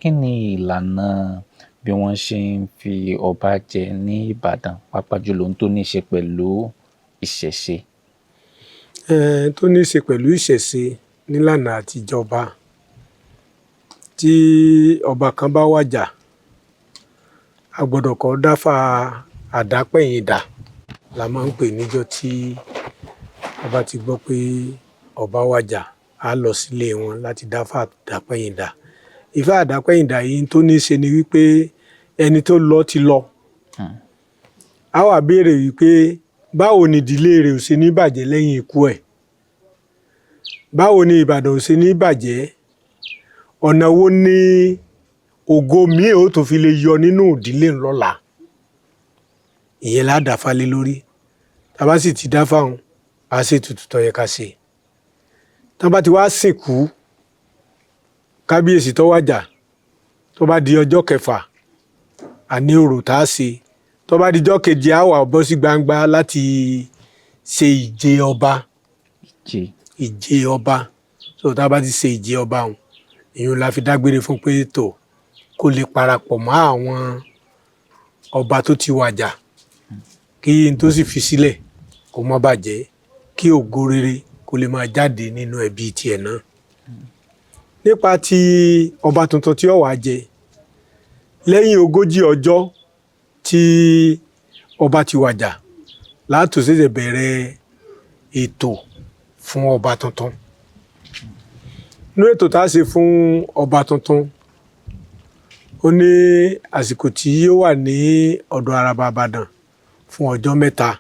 Kí ni ìlànà bí wọ́n ṣe ń fi ọba jẹ ní Ìbàdàn, pàápàá jùlọ ohun tó ní í ṣe pẹ̀lú ìṣẹ̀ṣe? Tó ní í ṣe pẹ̀lú ìṣẹ̀ṣe nílànà àtijọba, tí ọba kan bá wàjà, a gbọ́dọ̀ kọ́ dáfá àdápẹ̀yìndà la máa ń pè níjọ́ tí a bá ti gbọ́ pé ọba wàjà, á lọ sílé wọn láti dáfá àdápẹ̀yìndà. Ifá àdápẹ̀yìndà yìí tó ní í ṣe ni wípé ẹni tó lọ ti lọ. Á wá béèrè wípé báwo ni ìdílé rẹ̀ ò ṣe ní bàjẹ́ lẹ́yìn ikú ẹ̀? Báwo ni Ìbàdàn ò ṣe ní bàjẹ́? Ọ̀nà wo ni ògo míì ó tó fi lè yọ nínú ìdílé lọ́la? Ìyẹn la dáfá lé lórí. Tá bá sì ti dáfá hun, á ṣètùtù tó yẹ ká ṣe. Tán bá ti wá sìnkú kábíyèsí tó wàjà, tó bá di ọjọ́ kẹfà, a ní orò tá a ṣe. Tó bá di ọjọ́ keje, á wá bọ́ sí gbangba láti ṣe ìje ọba. Ìje ọba. So tá bá ti ṣe ìje ọba hun, ìyẹn la fi dágbére fún pé tò kó lè parapọ̀ mọ́ àwọn ọba tó ti wàjà, kí n tó sì fi sílẹ̀ kó má bàjẹ́, kí ògo rere kó lè máa jáde nínú ẹbí tiẹ̀ náà. Nípa ti ọba tuntun tí ó wá jẹ, lẹ́yìn 40 ọjọ́ tí ọba ti wàjà, la tó ṣẹ̀ṣẹ̀ bẹ̀rẹ̀ ètò fún ọba tuntun. Nínú ètò tá a ṣe fún ọba tuntun, ó ní àsìkò tí yóò wà ní ọ̀dọ̀ Araba Ìbàdàn fún ọjọ́ 3.